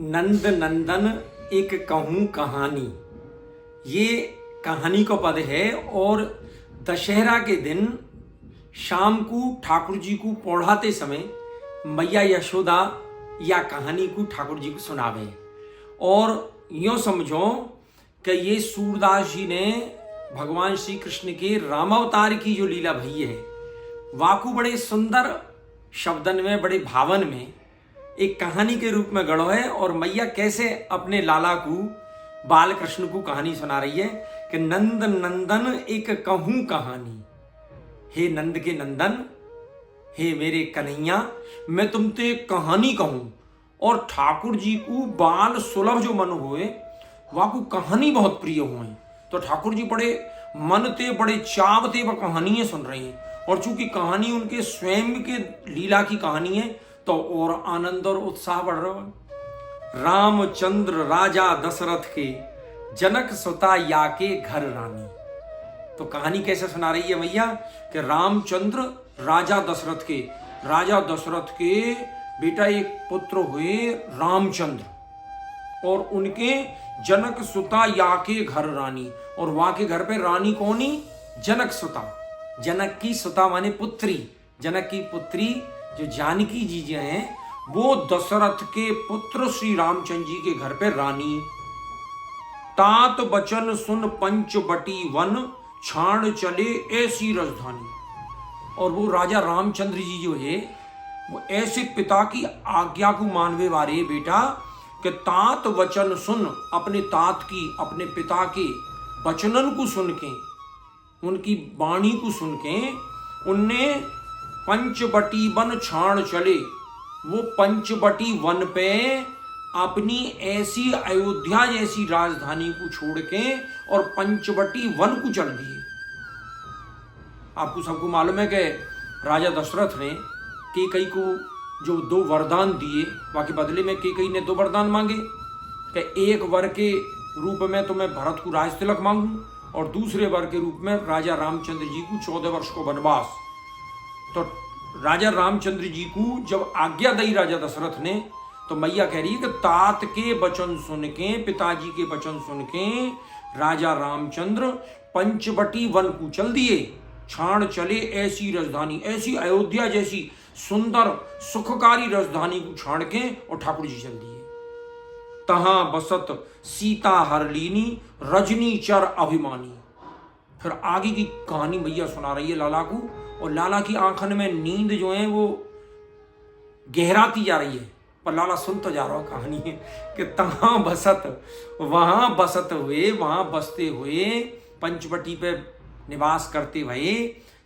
नंद नंदन एक कहूँ कहानी, ये कहानी का पद है। और दशहरा के दिन शाम को ठाकुर जी को पढ़ाते समय मैया यशोदा या कहानी को ठाकुर जी को सुनावे। और यूँ समझो कि ये सूरदास जी ने भगवान श्री कृष्ण के रामावतार की जो लीला भई है, वाकू बड़े सुंदर शब्दन में, बड़े भावन में एक कहानी के रूप में गढ़ो है। और मैया कैसे अपने लाला को, बाल कृष्ण को कहानी सुना रही है कि नंद नंदन एक कहूँ कहानी। हे नंद के नंदन, हे मेरे कन्हैया, मैं तुमसे एक कहानी कहूँ। और ठाकुर जी को बाल सुलभ जो मन हुए, वाकू कहानी बहुत प्रिय हुए। तो ठाकुर जी बड़े मन थे, बड़े चाव थे, वह कहानियां सुन रहे हैं। और चूंकि कहानी उनके स्वयं के लीला की कहानी है, तो और आनंद और उत्साह बढ़ रहा है। रामचंद्र राजा दशरथ के, जनक सुता या के घर रानी। तो कहानी कैसे सुना रही है मैया कि रामचंद्र राजा दशरथ के बेटा एक पुत्र हुए रामचंद्र, और उनके जनक सुता या के घर रानी। और वहां के घर पे रानी कौनी? जनक सुता। जनक की सुता माने पुत्री, जनक की पुत्री जो जानकी जी हैं, वो दशरथ के पुत्र श्री रामचंद्र जी के घर पे रानी। तात बचन सुन पंचवटी वन, छाण चले ऐसी राजधानी। और वो राजा रामचंद्र जी जो है, वो ऐसे पिता की आज्ञा को मानवे वाले बेटा कि तात वचन सुन, अपने तात की, अपने पिता के वचनन को सुन के, उनकी वाणी को सुन के, उनने पंचवटी वन छाण चले। वो पंचवटी वन पे अपनी ऐसी अयोध्या जैसी राजधानी को छोड़ के और पंचवटी वन को चल दिए। आपको सबको मालूम है कि राजा दशरथ ने कैकई को जो 2 वरदान दिए, बाकी बदले में कैकई ने 2 वरदान मांगे कि एक वर के रूप में तो मैं भरत को राज तिलक मांगू, और दूसरे वर के रूप में राजा रामचंद्र जी को 14 वर्ष को वनवास। तो राजा रामचंद्र जी को जब आज्ञा दी राजा दशरथ ने, तो मैया कह रही है कि तात के वचन सुन के, पिताजी के वचन सुन के राजा रामचंद्र पंचवटी वन को चल दिए। छाण चले ऐसी राजधानी, ऐसी अयोध्या जैसी सुंदर सुखकारी राजधानी को छाड़ के और ठाकुर जी चल दिए। तहां बसत सीता हरलीनी, रजनी चर अभिमानी। फिर आगे की कहानी मैया सुना रही है लाला को, और लाला की आंखन में नींद जो है वो गहराती जा रही है, पर लाला सुन तो जा रहा हो कहानी है कि तहां बसत, वहां बसत हुए, वहां बसते हुए, पंचवटी पे निवास करते हुए,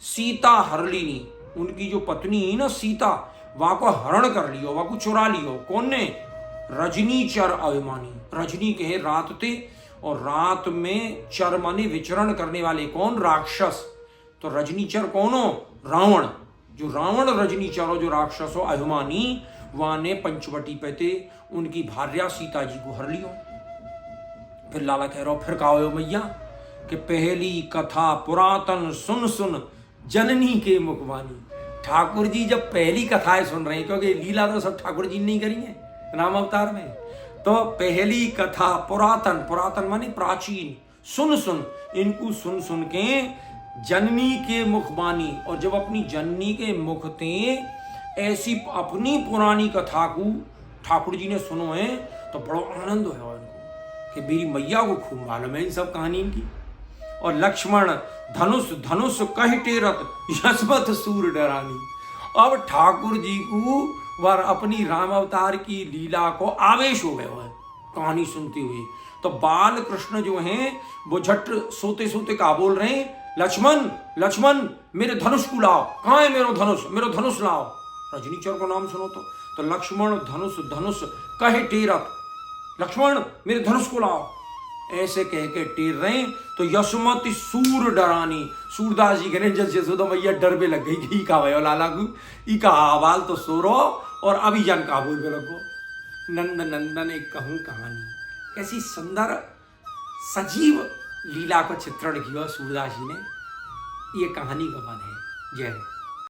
सीता हरलीनी, उनकी जो पत्नी है ना सीता, वहां को हरण कर लियो, वहां को चुरा लियो। कौन ने? रजनी चर अभिमानी। रजनी कहे रात थे, और रात में चर माने विचरण करने वाले कौन? राक्षस। तो रजनीचर कौन हो? रावण। जो रावण रजनीचर हो, जो राक्षस हो अभिमानी, वहां ने पंचवटी पे थे, उनकी भार्या सीता जी को हर लियो। फिर लाला कह रहा, फिर कहा हो मैया कि पहली कथा पुरातन सुन सुन, जननी के मुखवानी। ठाकुर जी जब पहली कथाएं सुन रहे हैं, क्योंकि लीला तो सब ठाकुर जी ने नहीं करी है राम अवतार में, तो पहली कथा पुरातन, पुरातन माने प्राचीन, सुन सुन, इनको सुन सुन के जननी के मुखबानी। और जब अपनी जननी के मुख थे ऐसी अपनी पुरानी कथा को ठाकुर जी ने सुनो है, तो बड़ा आनंद है उनको कि मेरी मैया को खूब मालूम है इन सब कहानी की। और लक्ष्मण धनुष धनुष कह टेरत, यशमत सूर डरानी। अब ठाकुर जी को वर अपनी राम अवतार की लीला को आवेश हो गया है कहानी सुनते हुए। तो बाल कृष्ण जो हैं वो झट सोते सोते का बोल रहे हैं, लक्ष्मण लक्ष्मण मेरे धनुष को लाओ। कहाँ है मेरो धनुष? मेरो धनुष लाओ। रजनीचर को नाम सुनो तो लक्ष्मण धनुष धनुष कहे टेरत, लक्ष्मण मेरे धनुष को लाओ। ऐसे कह के टेर रहे, तो यशमती सूर डरानी। सूरदास जी कहने जैसे यशोदा मैया डर पे लग गई कि का भयो लाला को, ई का आवाल तो सोरो और अभी जन का बोल के लगो। नंद नंदन एक कहूँ कहानी। कैसी सुंदर सजीव लीला का चित्रण किया सूरदास जी ने। ये कहानी का मन है। जय